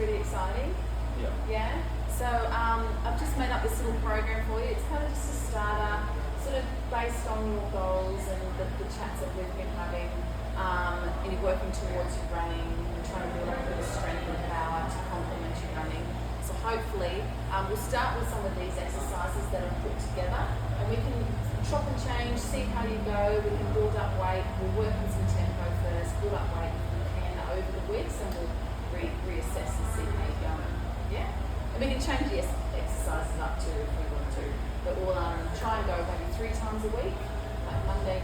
pretty exciting. Yeah. Yeah. So I've just made up this little program for you. It's kind of just a starter, sort of based on your goals and the chats that we've been having. And you're working towards your running and trying to build up a bit of strength and power to complement your running. So hopefully we'll start with some of these exercises that are put together, and we can chop and change, see how you go. We can build up weight. We'll work on some tempo first, build up weight if we can over the weeks, and we'll reassess and see how you're going. Yeah. And we can change the exercises up too if we want to. But we'll try and go maybe 3 times a week, like Monday,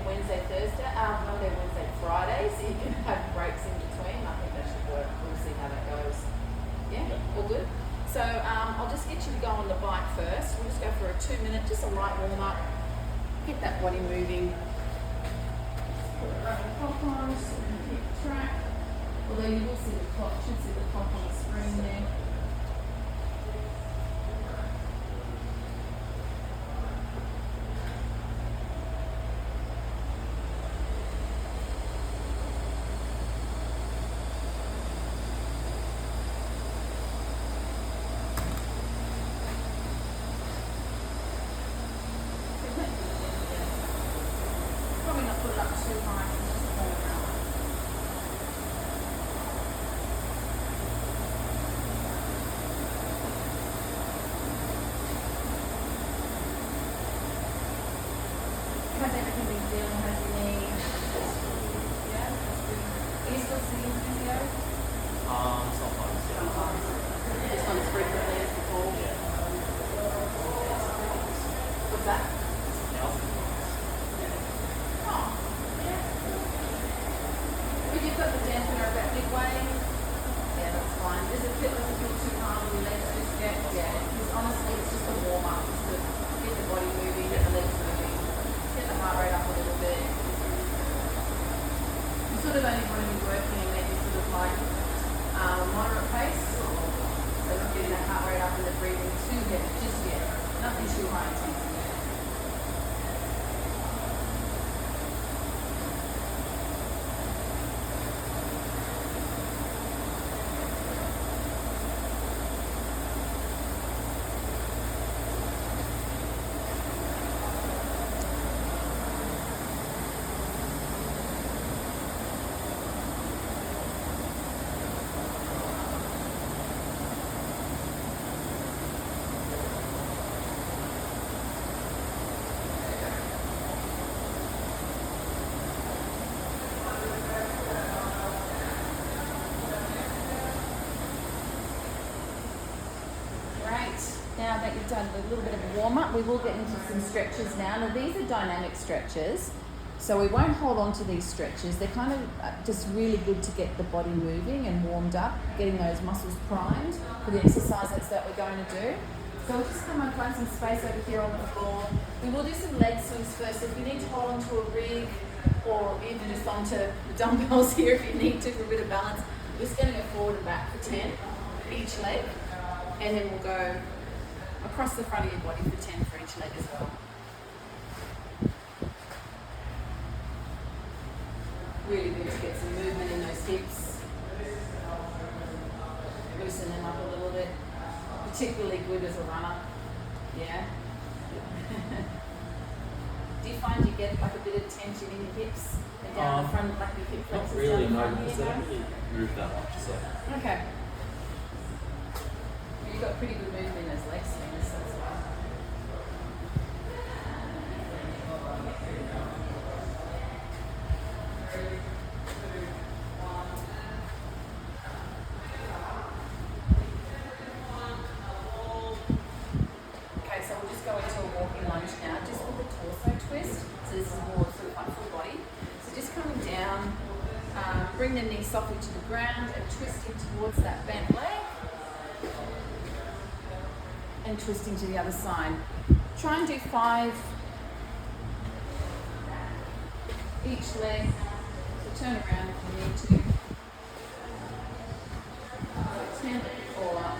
Wednesday, Thursday, Monday, Wednesday, Friday, so you can have breaks in between. I think that should work. We'll see how that goes. Yeah, all good. So I'll just get you to go on the bike first. We'll just go for a 2-minute, just a light warm up. Get that body moving. Put the running clock on, just so we can keep track. Although you will see the clock, should see the clock on the screen there. Probably not put it up too high, just warm it up. How's everything been feeling? How's your knee? Yeah, that's good. Are you still seeing physio? Sometimes, yeah. Just not as frequently as before. Yeah. What's that? Now, Oh. But you've got the dampener about midway. Yeah, that's fine. Does it feel too hard on your legs just yet? Yeah. Because honestly, it's just a warm up, just to get the body moving, get the legs moving, get the heart rate up a little bit. You sort of only want to be working in maybe sort of like moderate pace. So not getting the heart rate up and the breathing too heavy just yet. Nothing too high intensity. Now that you've done a little bit of a warm up, we will get into some stretches now. Now these are dynamic stretches, so we won't hold on to these stretches. They're kind of just really good to get the body moving and warmed up, getting those muscles primed for the exercises that we're going to do. So we'll just come and find some space over here on the floor. We will do some leg swings first. If you need to hold onto a rig or even just onto the dumbbells here if you need to for a bit of balance, we're just going to go forward and back for 10 each leg, and then we'll go across the front of your body for 10 for each leg as well. Really good to get some movement in those hips. Loosen them up a little bit. Particularly good as a runner. Yeah. Do you find you get like a bit of tension in your hips and down the front, like your hip flexors? Not really, down the no, front because here, they no? don't really move that much, so. Okay. You've got pretty good movement in those leg swings, so that's fine. Okay, so we'll just go into a walking lunge now, just with a torso twist. So this is more sort of like full body. So just coming down, bring the knee softly to the ground and twisting towards that bent leg. And twisting to the other side. Try and do 5 each leg. So turn around if you need to. 10 all up.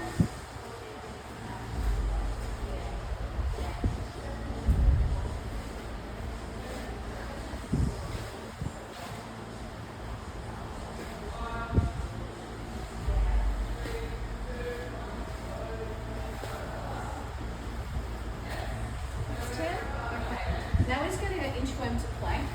return to plank.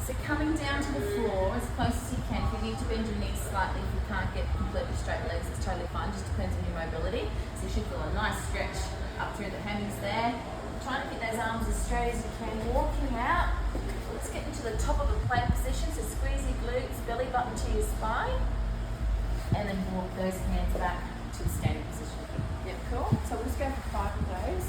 So coming down to the floor as close as you can. If you need to bend your knees slightly, if you can't get completely straight legs, it's totally fine. Just depends on your mobility. So you should feel a nice stretch up through the hammies there. Trying to get those arms as straight as you can. Walking out. Let's get into the top of the plank position. So squeeze your glutes, belly button to your spine. And then walk those hands back to the standing position. Yep, cool. So we'll just go for 5 of those.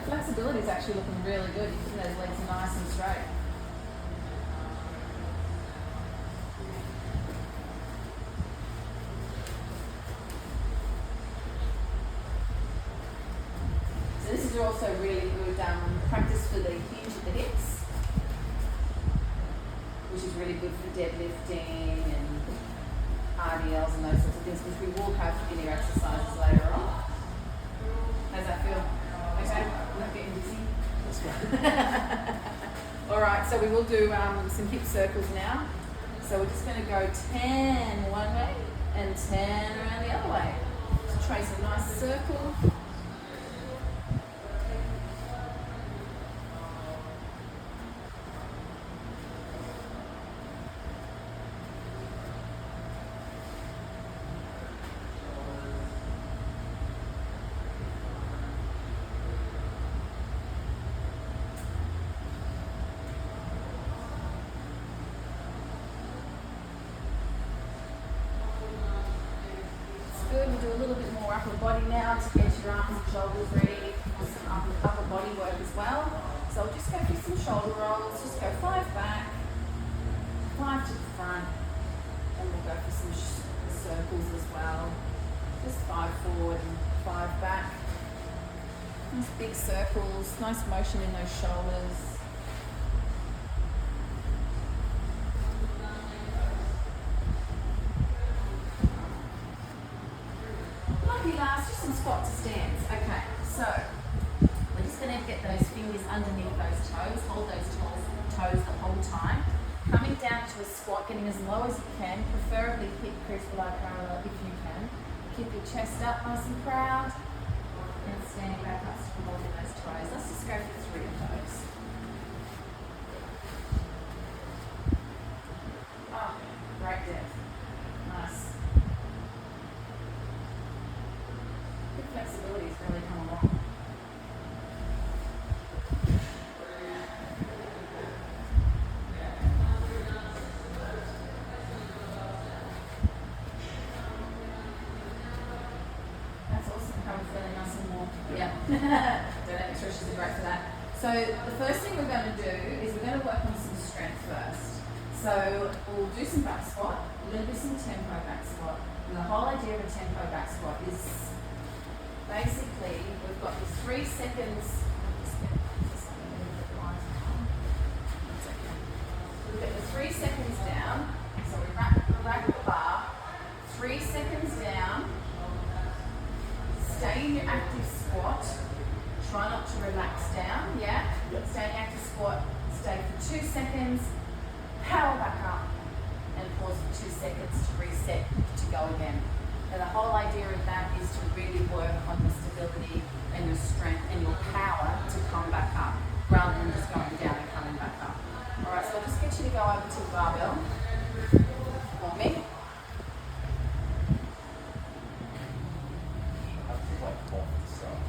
Flexibility is actually looking really good. You keep those legs nice and straight. So this is also really good practice for the hinge of the hips, which is really good for deadlifting and RDLs and those sorts of things, which we will have in your exercises later on. How's that feel? Okay, I'm not getting busy. That's good. All right, so we will do some hip circles now. So we're just going to go 10 one way and 10 around the other way. Just trace a nice circle. Good. We'll do a little bit more upper body now to get your arms and shoulders ready for some upper body work as well. So I'll just go through some shoulder rolls. Just go 5 back, 5 to the front, and we'll go for some circles as well. Just 5 forward and 5 back. Nice big circles, nice motion in those shoulders. Last, just some squat to stands. Okay, so we're just going to get those fingers underneath those toes, hold those toes the whole time. Coming down to a squat, getting as low as you can, preferably hip crease below parallel if you can. Keep your chest up nice and proud, and standing back up, still holding those toes. Let's just go for 3 of those. Oh, great depth. Nice. Flexibility has really come along. That's awesome. How we're feeling nice and warm. Yeah. Dynamic stretches are great for that. So the first thing we're going to do is we're going to work on some strength first. So we'll do some back squat. We're going to do some tempo back squat. And the whole idea of a tempo back squat is basically, we've got the 3 seconds. We've got the 3 seconds down. So we rack the bar. 3 seconds down. Stay in your active squat. Try not to relax down. Yeah? Yep. Stay in your active squat. Stay for 2 seconds. Power back up. And pause for 2 seconds to reset to go again. And the whole idea of that is to really work on your stability and your strength and your power to come back up, rather than just going down and coming back up. All right, so I'll just get you to go over to the barbell for me. I have to like more to start.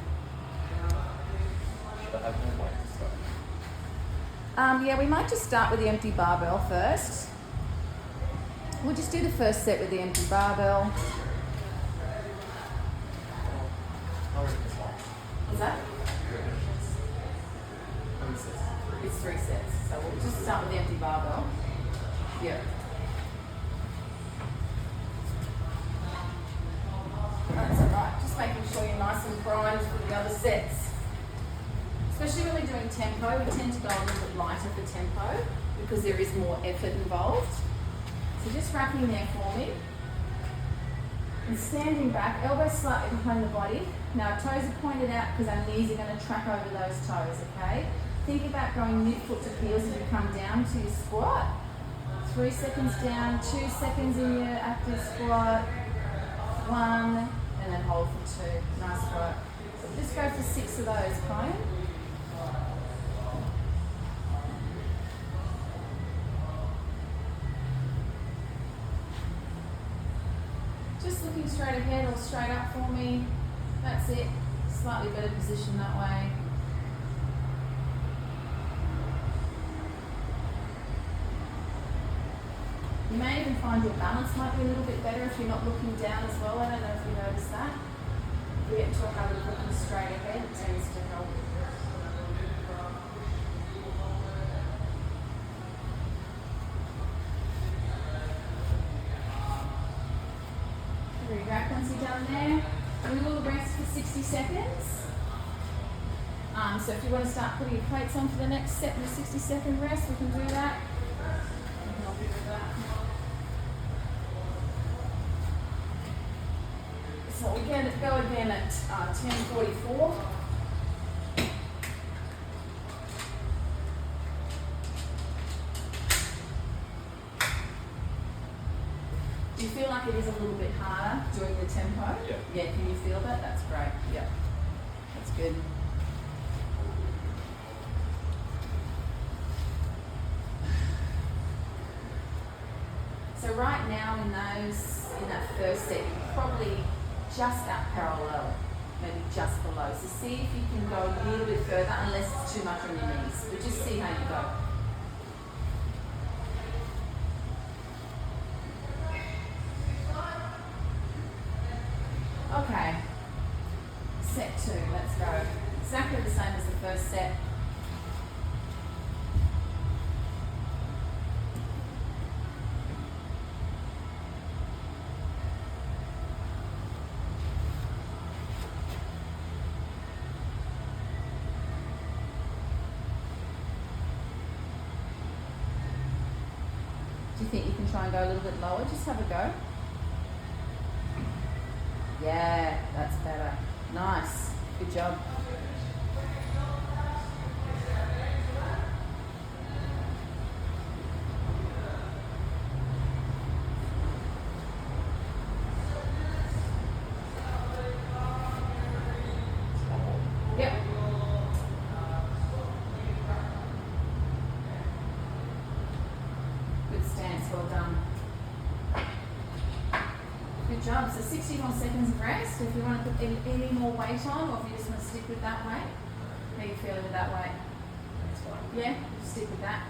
Should I have more weight to start? Yeah, we might just start with the empty barbell first. We'll just do the first set with the empty barbell. What's that? It's 3 sets. So we'll just start with the empty barbell. Yeah. That's alright. Just making sure you're nice and primed for the other sets. Especially when we're doing tempo, we tend to go a little bit lighter for tempo because there is more effort involved. So just racking there for me. And standing back, elbows slightly behind the body. Now toes are pointed out because our knees are going to track over those toes, okay? Think about going midfoot to heels as you come down to your squat. 3 seconds down, 2 seconds in your active squat, 1, and then hold for 2. Nice work. So just go for 6 of those, Brian. Just looking straight ahead or straight up for me. That's it. Slightly better position that way. You may even find your balance might be a little bit better if you're not looking down as well. I don't know if you noticed that. If we get into a habit of looking straight ahead, it tends to help. There you go. Once you're done there, we will rest for 60 seconds. So if you want to start putting your plates on for the next set in a 60-second rest, we can do that. I can help you with that. So we're going to go again at 10:44. Do you feel like it is a little bit harder during the tempo? Yeah. Yeah, can you feel that? That's great. Yeah. That's good. So right now in that first set, you're probably just at parallel, maybe just below. So see if you can go a little bit further, unless it's too much on your knees. But just see how you go. Okay. Set 2, let's go. Exactly the same as the first set. Do you think you can try and go a little bit lower? Just have a go. Yeah, that's better. Nice. Good job. Yep. Good stance, well done. Good job. So 60 more seconds of rest. If you want to put any more weight on, or if you just want to stick with that weight. How are you feeling with that weight? That's fine. Yeah, stick with that.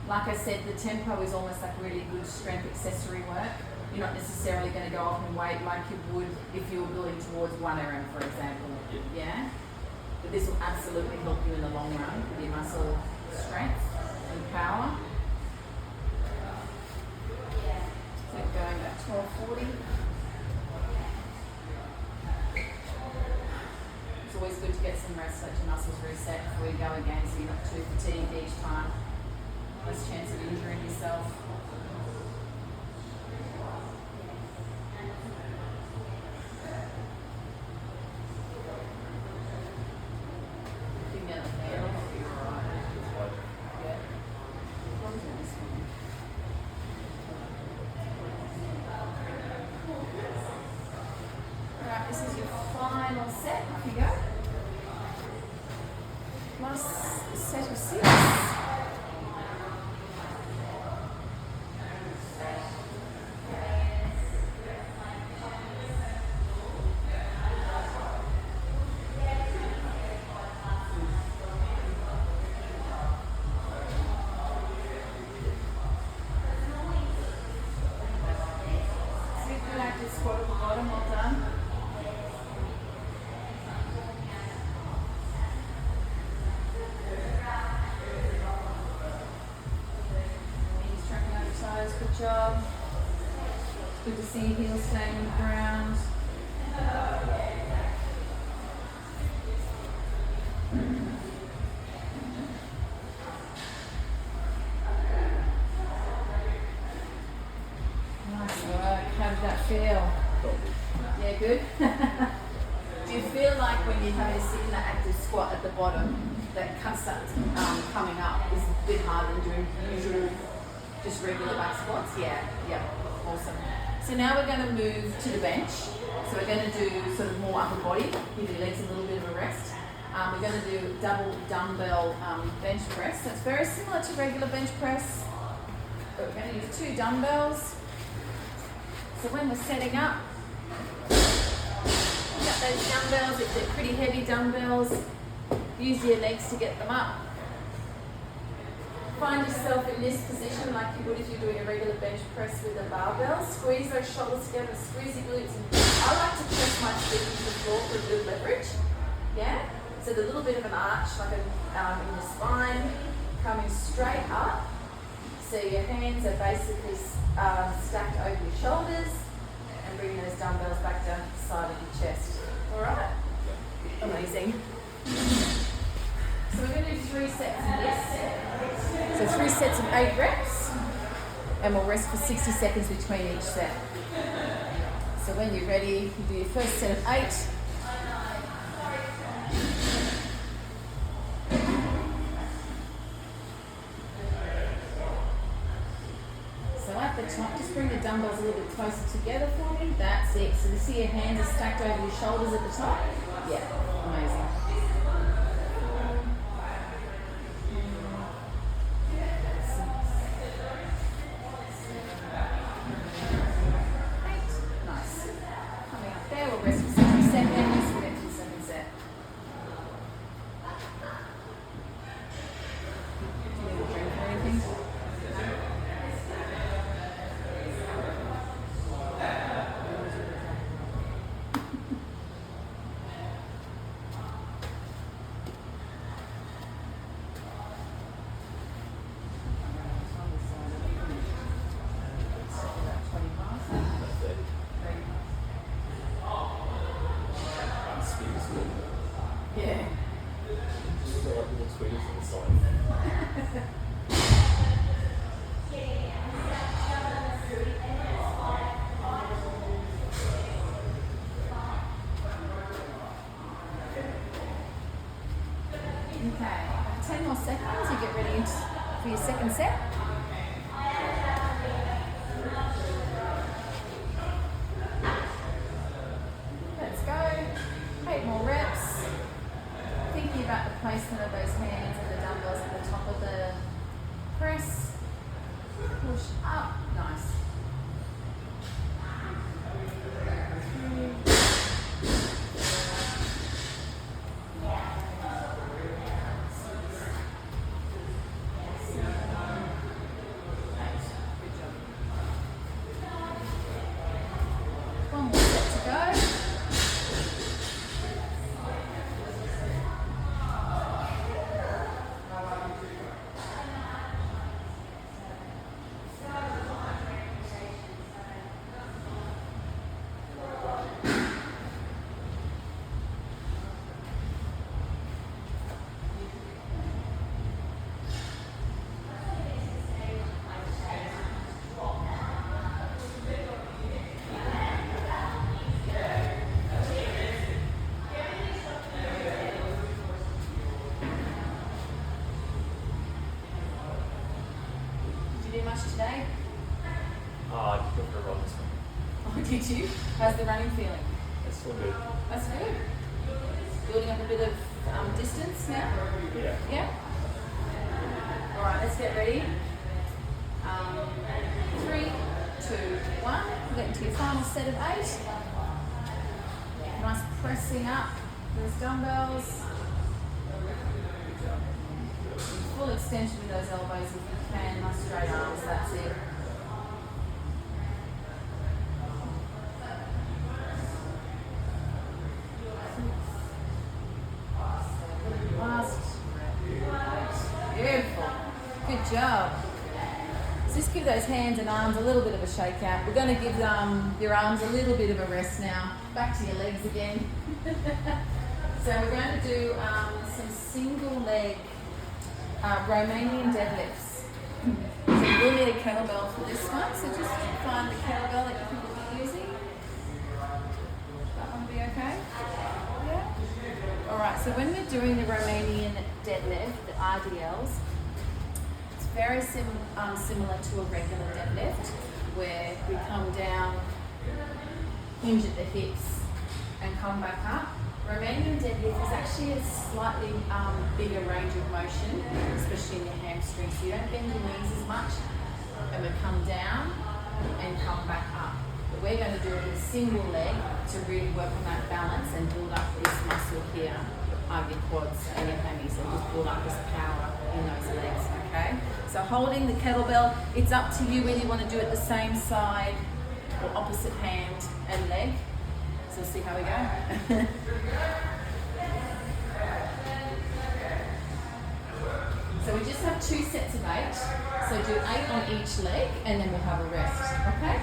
Like I said, the tempo is almost like really good strength accessory work. You're not necessarily going to go up in weight like you would if you were building towards 1 RM, for example. Yeah? But this will absolutely help you in the long run with your muscle strength and power. So going at 12:40. It's always good to get some rest, let your muscles reset before you go again, so you're not too fatigued each time. Less chance of injuring yourself. Give me another hand, I'll be alright. Yeah. As long as you're listening. Alright, this is your final set. Off you go. Last set of 6. Active squat at the bottom, well done. Knees tracking over toes, good job. Good to see your heels staying on the ground. Nice work. How did that feel? Yeah, good. Do you feel like when you're having to sit in that active squat at the bottom, that cut starts coming up is a bit harder than doing usual Just regular back squats? Yeah, awesome. So now we're going to move to the bench. So we're going to do sort of more upper body, give your legs a little bit of a rest. We're going to do double dumbbell bench press. So it's very similar to regular bench press, but we're going to use 2 dumbbells. So when we're setting up, you've got those dumbbells, if they're pretty heavy dumbbells, use your legs to get them up. Find yourself in this position like you would if you're doing a regular bench press with a barbell. Squeeze those shoulders together, squeeze your glutes. And I like to press my feet into the floor for a bit of leverage. Yeah? So the little bit of an arch like in the spine, coming straight up. So your hands are basically stacked over your shoulders and bringing those dumbbells back down to the side of your chest. Alright? Amazing. So we're going to do 3 sets of this. So 3 sets of 8 reps, and we'll rest for 60 seconds between each set. So when you're ready, you do your first set of 8. So at the top, just bring the dumbbells a little bit closer together for me. That's it. So you see your hands are stacked over your shoulders at the top? Yeah, amazing. Yeah. Just feel like little tweeters on the side. Okay, 10 more seconds, you get ready for your second set. Let's go. 8 more reps. Thinking about the placement of those hands and the dumbbells at the top of the press. Push up. Nice. One more set to go. Did you do much today? I just went for a run this morning. Oh, did you? How's the running feeling? It's still good. That's good. Building up a bit of distance now? Yeah. Yeah? Alright, let's get ready. 3, 2, 1. We'll get into your final set of 8. Nice pressing up those dumbbells. Full extension with those elbows if you can. Nice straight arms, that's it. Last. Beautiful. Good job. So just give those hands and arms a little bit of a shake out. We're going to give your arms a little bit of a rest now. Back to your legs again. So we're going to do some single leg Romanian deadlifts. So you will need a kettlebell for this one. So just find the kettlebell that you will be using. That one be okay? Yeah? Alright, so when we're doing the Romanian deadlift, the RDLs, it's very similar to a regular deadlift, where we come down, hinge at the hips, and come back up. Romanian deadlift is actually a slightly bigger range of motion, especially in your hamstrings. So you don't bend your knees as much, and we come down and come back up. But we're going to do it with a single leg to really work on that balance and build up this muscle here of your quads and your hammies, and just build up this power in those legs, okay? So holding the kettlebell, it's up to you whether you want to do it the same side or opposite hand and leg. So see how we go. So we just have 2 sets of 8. So do 8 on each leg, and then we'll have a rest, okay?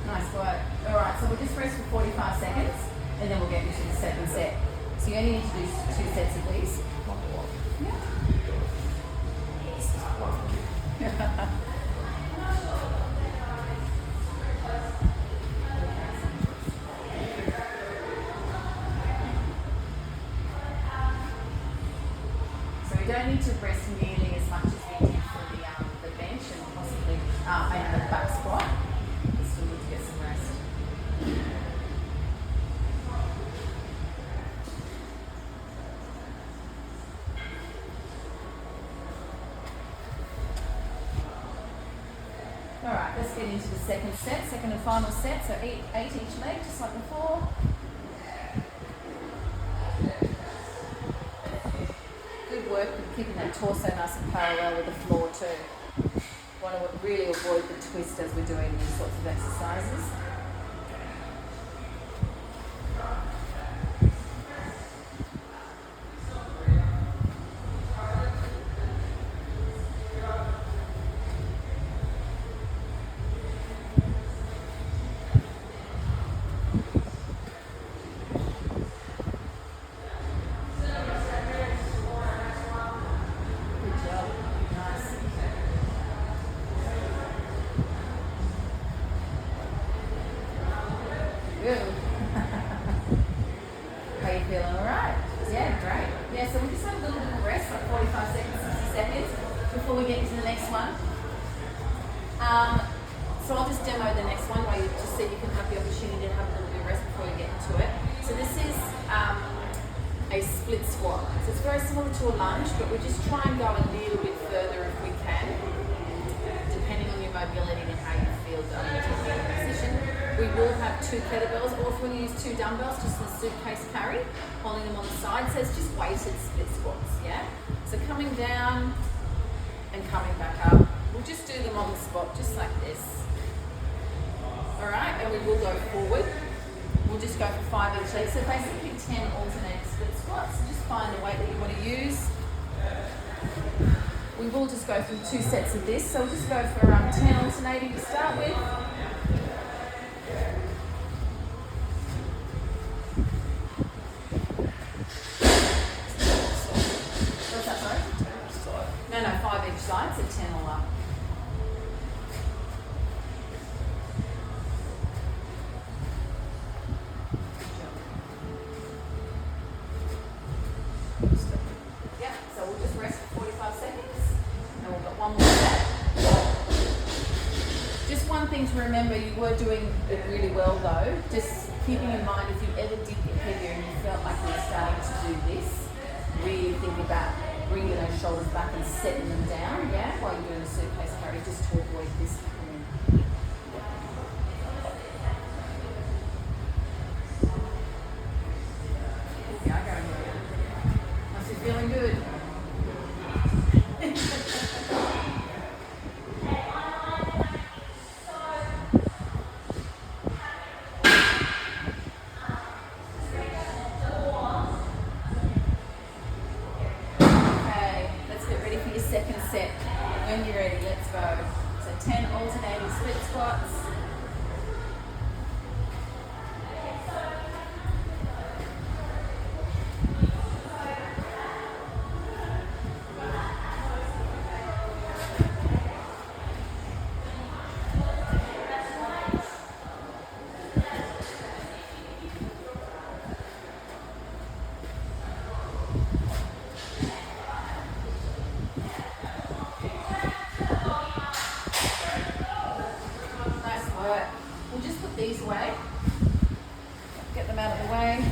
Nice work. Alright, so we'll just rest for 45 seconds and then we'll get into the second set. So you only need to do 2 sets of these. So we don't need to rest nearly as much as we did for the bench and possibly and the back squat. We still need to get some rest. Alright, let's get into the second set, second and final set. So 8 each leg, just like before. Good work with keeping that torso nice and parallel with the floor too. Want to really avoid the twist as we're doing these sorts of exercises. Good. How you feeling? All right? Yeah, great. Yeah, so we just have a little bit of rest, like 45 seconds, 60 seconds, before we get into the next one. So I'll just demo the next one while you just so you can have the opportunity to have a little bit of rest before you get into it. So this is a split squat. So it's very similar to a lunge, but we just try and go a little bit further if we can, depending on your mobility and how you feel going into the position. We will have 2 kettlebells, or if we use 2 dumbbells, just in a suitcase carry, holding them on the side. So it's just weighted split squats, yeah? So coming down and coming back up. We'll just do them on the spot, just like this. All right, and we will go forward. We'll just go for 5 each leg. So basically 10 alternating split squats. So just find the weight that you want to use. We will just go through 2 sets of this. So we'll just go for 10 alternating to start with. What's that, sorry? No, 5 each side, so 10 all up. Yeah, so we'll just rest for 45 seconds and we've got one more set. Just one thing to remember, you were doing it really well though. Just keeping in mind if you ever did get heavier and you felt like you were starting to do this, really think about bringing those shoulders back and setting them down, yeah, while you're doing a suitcase carry, just to avoid this happening. Yeah, I go. Must be feeling good. set. When you're ready, let's go. So 10 alternating split squats. Nice work. We'll just put these away. Get them out of the way.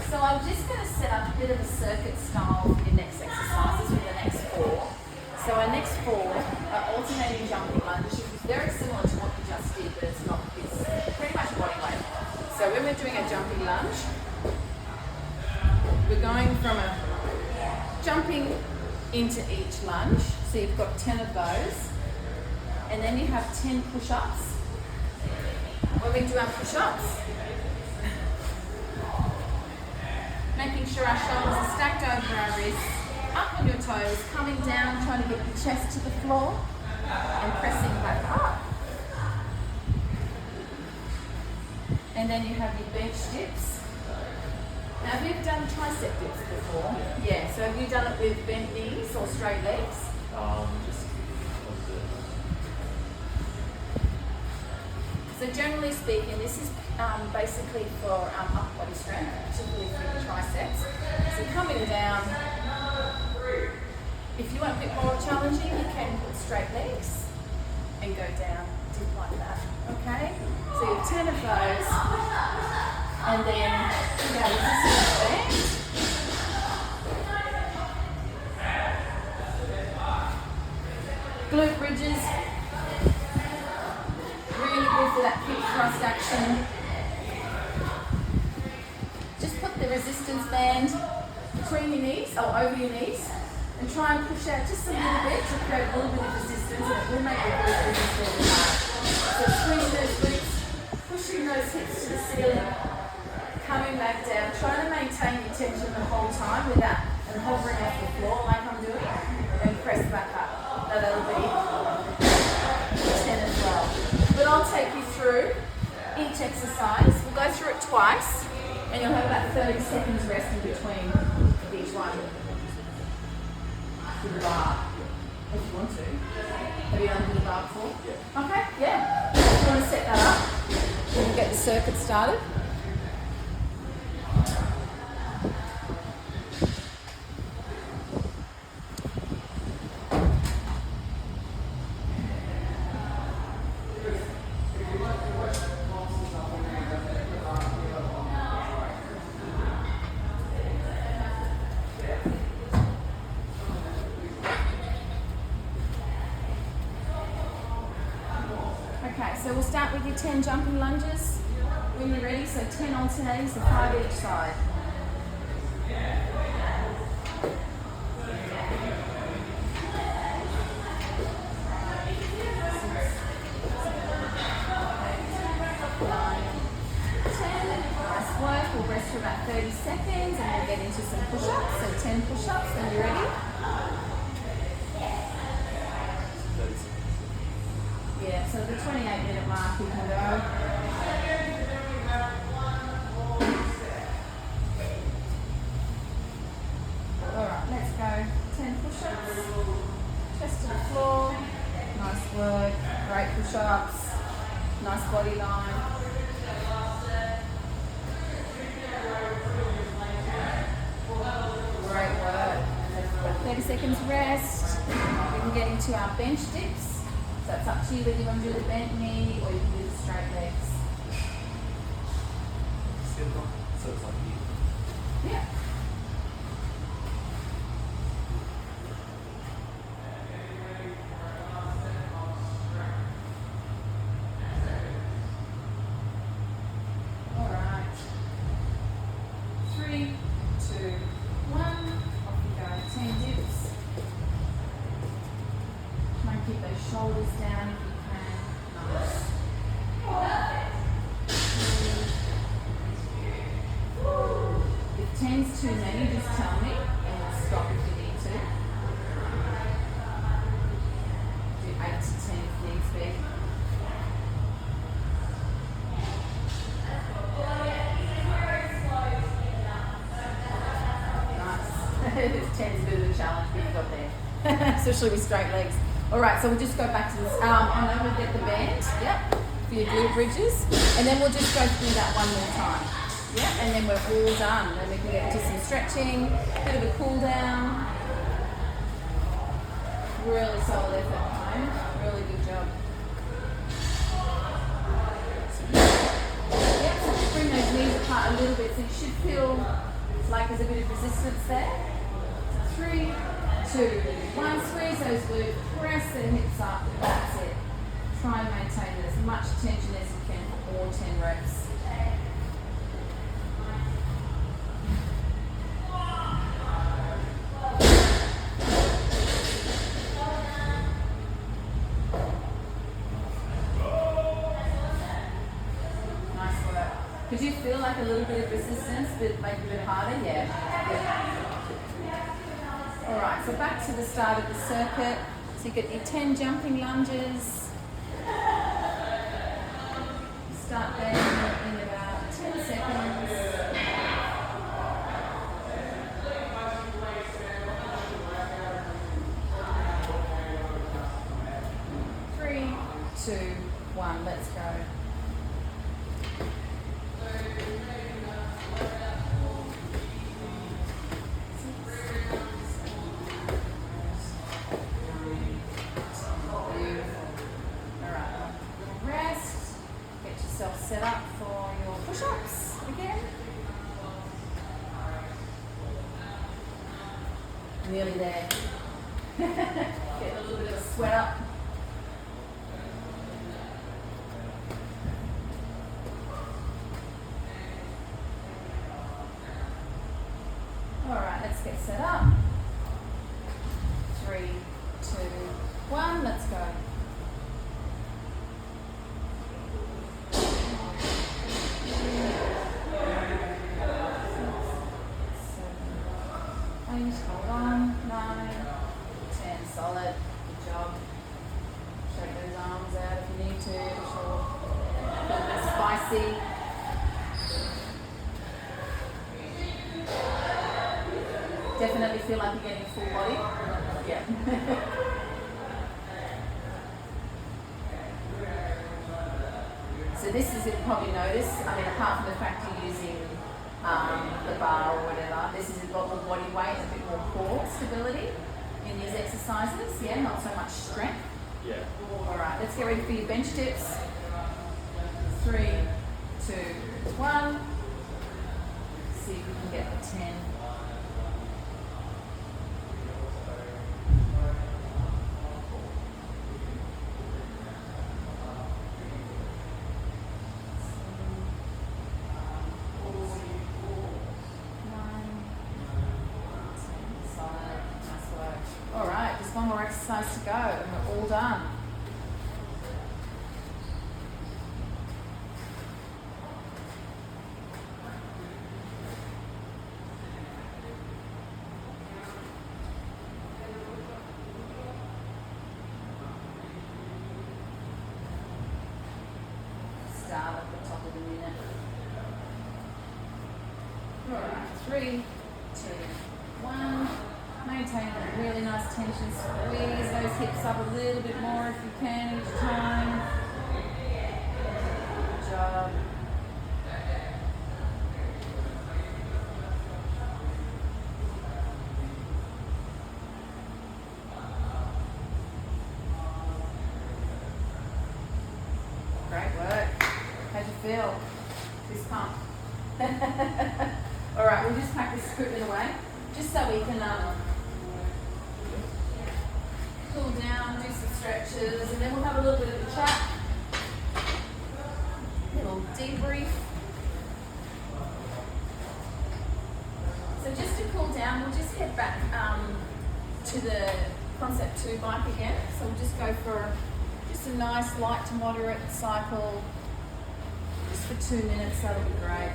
So I'm just going to set up a bit of a circuit style in next exercises with the next 4. So our next 4 are alternating jumping lunges, which is very similar to what you just did, but it's not. It's pretty much body weight. So when we're doing a jumping lunge, we're going from a jumping into each lunge. So you've got 10 of those, and then you have 10 push-ups. When we do our push-ups, making sure our shoulders are stacked over our wrists, up on your toes, coming down, trying to get your chest to the floor, and pressing back up. And then you have your bench dips. Now, have you ever done tricep dips before? Yeah, so have you done it with bent knees or straight legs? Just So generally speaking, this is basically for upper body strength, particularly for the triceps. So coming down, if you want a bit more challenging, you can put straight legs and go down, dip like that, okay? So you have 10 of those, and then you go resistance band. Glute bridges, really good for that hip thrust action. Just put the resistance band between your knees or over your knees and try and push out just a little bit to create a little bit of resistance, and it will make the glute bridges really hard. So squeeze those glutes, pushing those hips to the ceiling, coming back down, trying to maintain your tension the whole time with that and hovering off the floor like I'm doing, and then press back up. Now that'll be 10 as well. But I'll take you through each exercise. We'll go through it twice, and you'll have about 30 seconds rest in between each one. With the bar, if you want to. Have you done with the bar before? Yeah. Okay, yeah. If you want to set that up, we can get the circuit started. Okay, so we'll start with your 10 jumping lunges when you're ready. So 10 alternating, so 5 each side. Nice work. We'll rest for about 30 seconds and we'll get into some push-ups. So 10 push-ups when you're ready. 30 seconds. Yeah, so the 28-minute mark we can go. Alright, let's go. 10 push-ups. Chest to the floor. Nice work. Great push-ups. Nice body line. Great work. 30 seconds rest. We can get into our bench dips. So it's up to you whether you want to do the bent knee or you can do the straight legs. So it's like you. Yeah. All right. 3, 2, 1. Off you go. 10 dips. Try and keep those shoulders down if you can. Nice. 3, 4. too many, just tell me and we'll stop if you need to. Do 8 to 10 if needs be. Nice. 10's a bit of a challenge, but you got there. Especially with straight legs. Alright, so we'll just go back to this. I know we'll get the band, yep, for your glute bridges. And then we'll just go through that one more time. Yep, and then we're all done. Then we can get into some stretching, bit of a cool down. Really solid effort, home. Really good job. Yep, so just bring those knees apart a little bit so you should feel like there's a bit of resistance there. 3, 2, 1. Squeeze those glutes, press the hips up. That's it. Try and maintain as much tension as you can for all 10 reps. Could you feel like a little bit of resistance, but make it a bit harder? Yeah. Alright, so back to the start of the circuit. So you get your 10 jumping lunges. Start there in about 10 seconds. Three, 2, 1, let's go. Set up for your push-ups again. Nearly there. Get a little bit of a sweat up. Alright, let's get set up. 3, 2, 1, let's go. Hold on, 9, 10, solid, good job. Shake those arms out if you need to, sure. A little bit spicy. Definitely feel like you're getting full body. Yeah. So this is, you probably notice, I mean, apart from the fact you're using the bar or whatever, this is a lot more body weight, a bit more core stability in these exercises, yeah, not so much strength. Yeah. Alright, let's get ready for your bench dips. 3, 2, 1. See if we can get the 10. Alright, just one more exercise to go and we're all done. Start at the top of the minute. Alright, 3, 2, 1. Maintain a really nice tension. Squeeze those hips up a little bit more if you can each time. Good job. Great work. How'd you feel? Fist pump. Alright, we'll just pack this equipment away just so we can cool down, do some stretches, and then we'll have a little bit of a chat, a little debrief. So just to cool down, we'll just head back to the Concept 2 bike again. So we'll just go for just a nice light to moderate cycle, just for 2 minutes. That'll be great.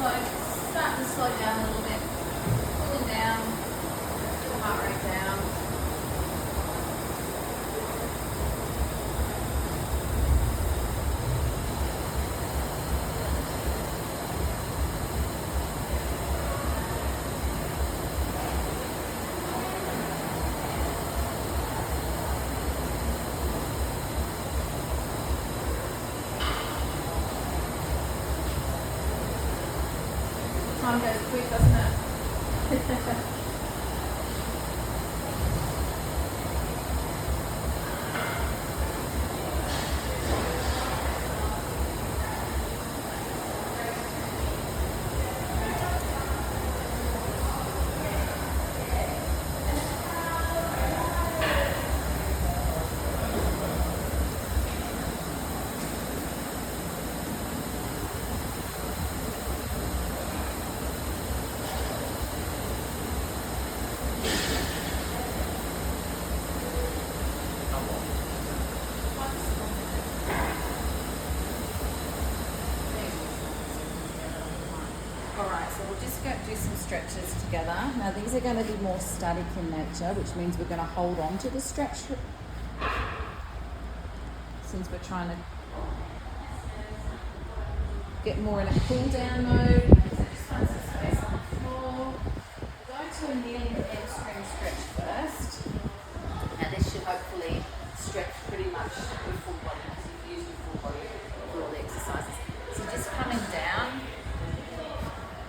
starting to slow down a little bit, cooling down, heart rate down. Time goes quick, doesn't it? Alright, so we'll just go do some stretches together. Now these are going to be more static in nature, which means we're going to hold on to the stretch since we're trying to get more in a cool down mode. So just find some space on the floor. Go to a kneeling hamstring stretch first. Now this should hopefully stretch pretty much your full body because you've used your full body for all the exercises. So just coming down,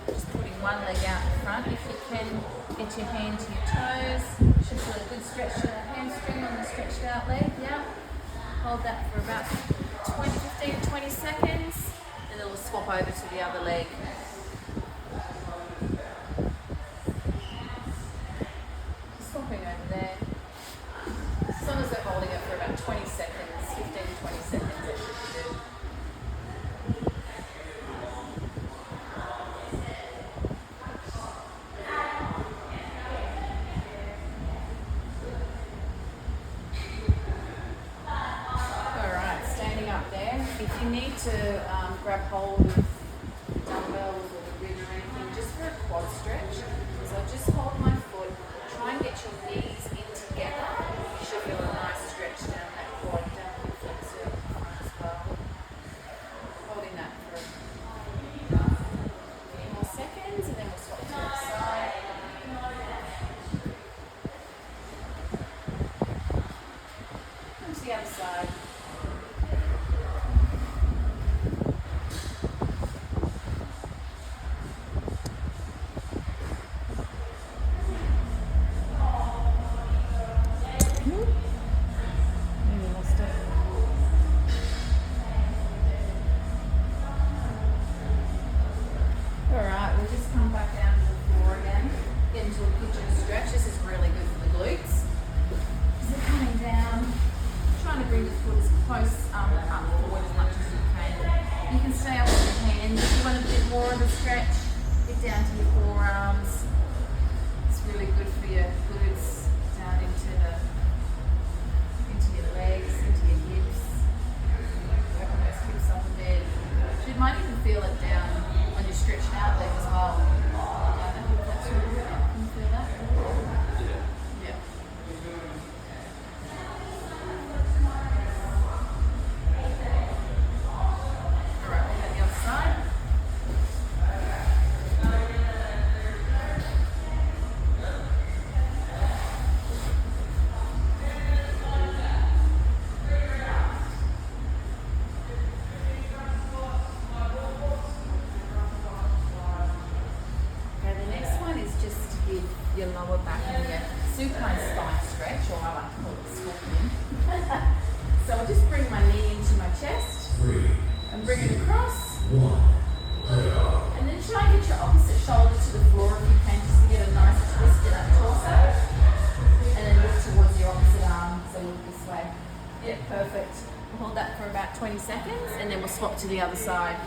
just putting one leg out in front. If you can, get your hand to your toes. Should feel a good stretch to the hamstring on the stretched out leg. Yeah. Hold that for about 15 to 20 seconds. And then we'll swap over to the other leg. Swapping over there. As long as they're holding it for about 20 seconds, 15 to 20 seconds, that should be good. Alright, standing up there. If you need to grab hold of dumbbells or the ring or anything, just for a quad stretch. So just hold my foot, try and get your knees in together. You should feel a nice stretch down that quad, down the flexor front as well. Holding that for a few more seconds and then we'll swap to the other side. And to the other side. Maybe lost it. Alright, we'll just come back down to the floor again. Get into a pigeon stretch. This is really good for the glutes. So coming down, trying to bring the foot as close up forward as much as you can. You can stay up with your hands. If you want a bit more of a stretch, get down to your forearms. It's really good for your glutes down into your legs, into your hips. Working those hips up a bit. You might even feel it down on your stretched out leg as well. Down that hip flexor a little bit. Can you feel that? Yeah. Alright, we'll have the other side. Okay, the next one is just to give your lower back and your supine spine stretch, or I like to call it scorpion. So I'll just bring my knee into my chest and bring it across. And then try and get your opposite shoulder to the floor if you can, just to get a nice twist in that torso. And then look towards your opposite arm, so look this way. Yeah, perfect. We'll hold that for about 20 seconds and then we'll swap to the other side.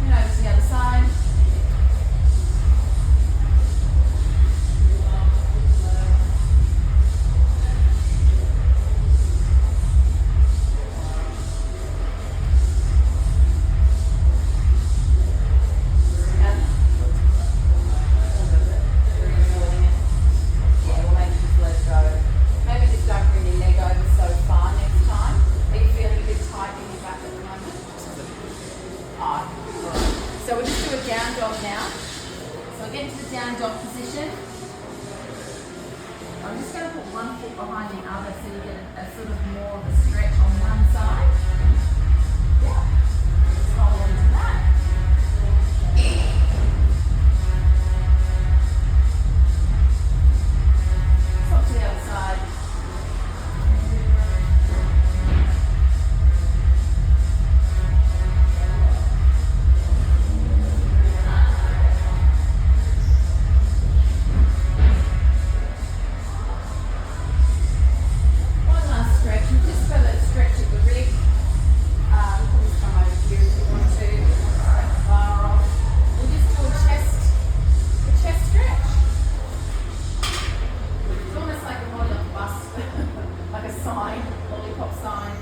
And over to the other side. so you get a sort of more of a stretch on one side. Yeah. Just hold on to that. Swap to the other side. One last stretch, and just for that stretch at the rib, you can just come over here if you want to. Take the bar off. We'll just do a chest stretch. It's almost like a body on a bus, like a sign, lollipop sign.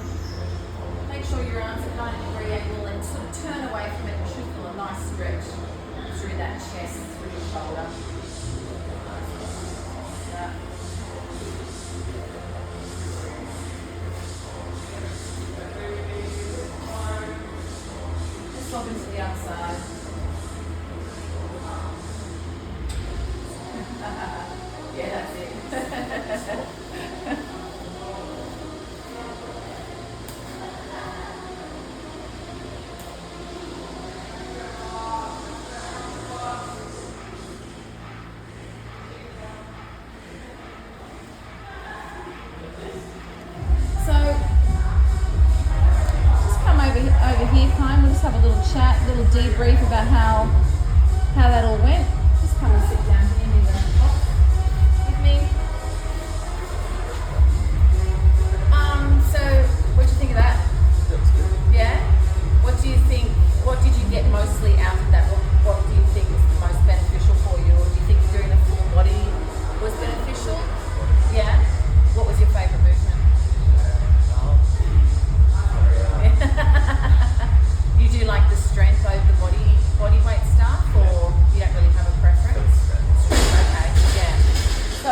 Make sure your arms at 90-degree angle and sort of turn away from it. You should feel a nice stretch through that chest, through your shoulder. Yeah. Just swap into the other side. Yeah, that's it. So, just come over here, Klein. We'll just have a little chat, little debrief about how that all went. Just come and sit down here near the top with me. So what do you think of that? That was good. Yeah? What do you think, what did you get mostly out of that? What do you think was the most beneficial for you? Or do you think doing a full body was beneficial? Yeah? What was your favourite movement? You do like the strength over the body weight stuff, or you don't really have a preference? Strength, okay, yeah. So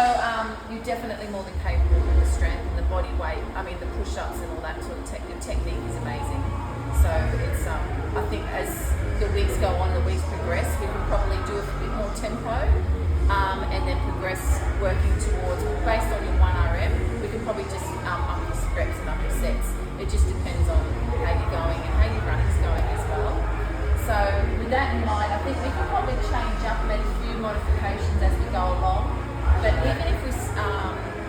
you're definitely more than capable with the strength and the body weight. I mean, the push-ups and all that sort of technique is amazing. So it's I think as the weeks go on, the weeks progress, we can probably do a bit more tempo, and then progress working towards, based on your 1RM, we can probably just up your reps and up your sets. It just depends on how you're going and how your running's going as well. So with that in mind, I think we can probably change up, make a few modifications as we go along. But even if we,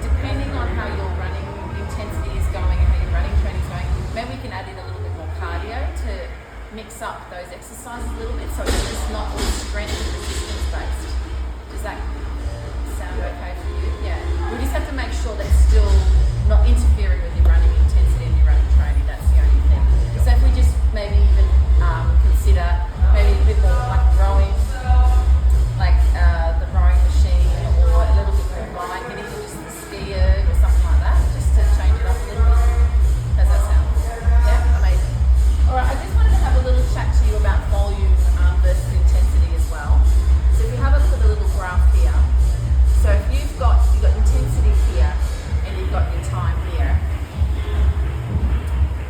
depending on how your running intensity is going and how your running training is going, maybe we can add in a little bit more cardio to mix up those exercises a little bit, so it's just not all strength and resistance based. Does that sound okay for you? Yeah. We just have to make sure that it's still not interfering with your running intensity and your running training. That's the only thing. So if we just maybe even consider maybe a bit more like rowing, like the rowing machine, or a little bit more bike, and even just the skier or something like that, just to change it up a little bit. How's that sound? Yeah, amazing. All right, I just wanted to have a little chat to you about volume versus intensity as well. So if you have a look at the little graph here, so if you've got intensity here and you've got your time here.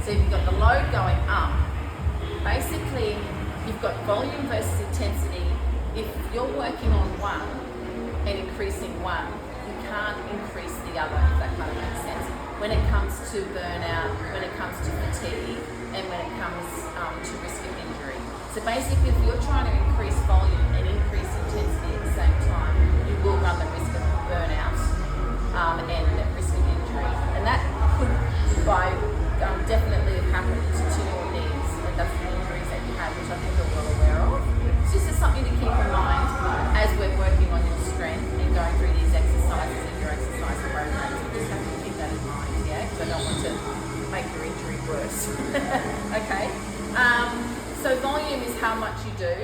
So if you've got the load going up, basically you've got volume versus intensity. If you're working on one and increasing one, you can't increase the other, if that kind of makes sense. When it comes to burnout, when it comes to fatigue, and when it comes to risk of injury. So basically, if you're trying to increase volume and increase intensity at the same time, you will run the risk of burnout and risk of injury. And that could definitely have happened to your knees, and that's the injuries that you had, which I think you're well aware of. It's just something to keep in mind as we're working on your strength and going through these exercises in your exercise programs. You just have to keep that in mind, yeah? Because I don't want to make your injury worse. Okay? So volume is how much you do.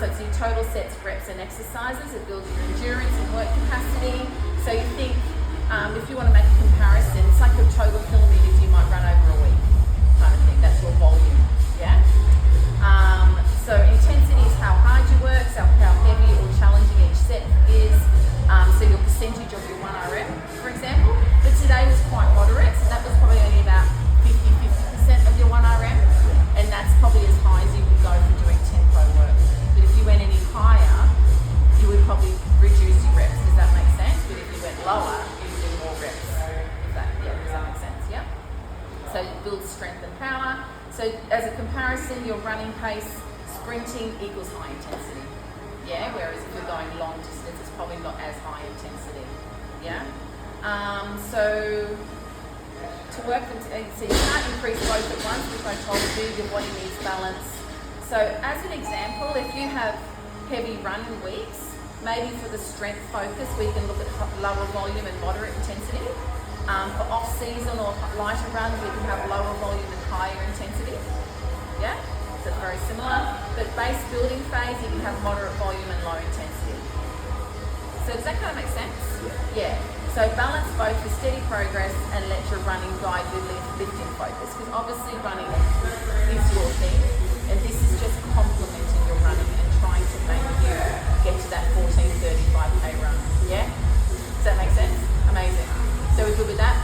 So it's your total sets, reps and exercises. It builds your endurance and work capacity. So you think, if you want to make a comparison, it's like the total kilometres you might run over a week kind of thing. That's your volume, yeah? So intensity is how hard you work, so how heavy or challenging each set is. So your percentage of your 1RM, for example. But today was quite moderate, so that was probably only about 50% of your 1RM. And that's probably as high as you would go for doing tempo work. But if you went any higher, you would probably reduce your reps. Does that make sense? But if you went lower, you would do more reps. So it builds strength and power. So as a comparison, your running pace, sprinting equals high intensity. Yeah, whereas if you're going long distance, it's probably not as high intensity. Yeah. So to work them, so you can't increase both at once, which I told you, your body needs balance. So as an example, if you have heavy running weeks, maybe for the strength focus, we can look at lower volume and moderate intensity. For off-season or lighter runs, we can have lower volume and higher intensity. Yeah, so it's very similar. But base building phase, you can have moderate volume and low intensity. So does that kind of make sense? Yeah. So balance both for steady progress and let your running guide your lifting focus, because obviously running is your thing, and this is just complementing your running and trying to make you get to that 14:35k run. Yeah? Does that make sense? Amazing. So we're good with that?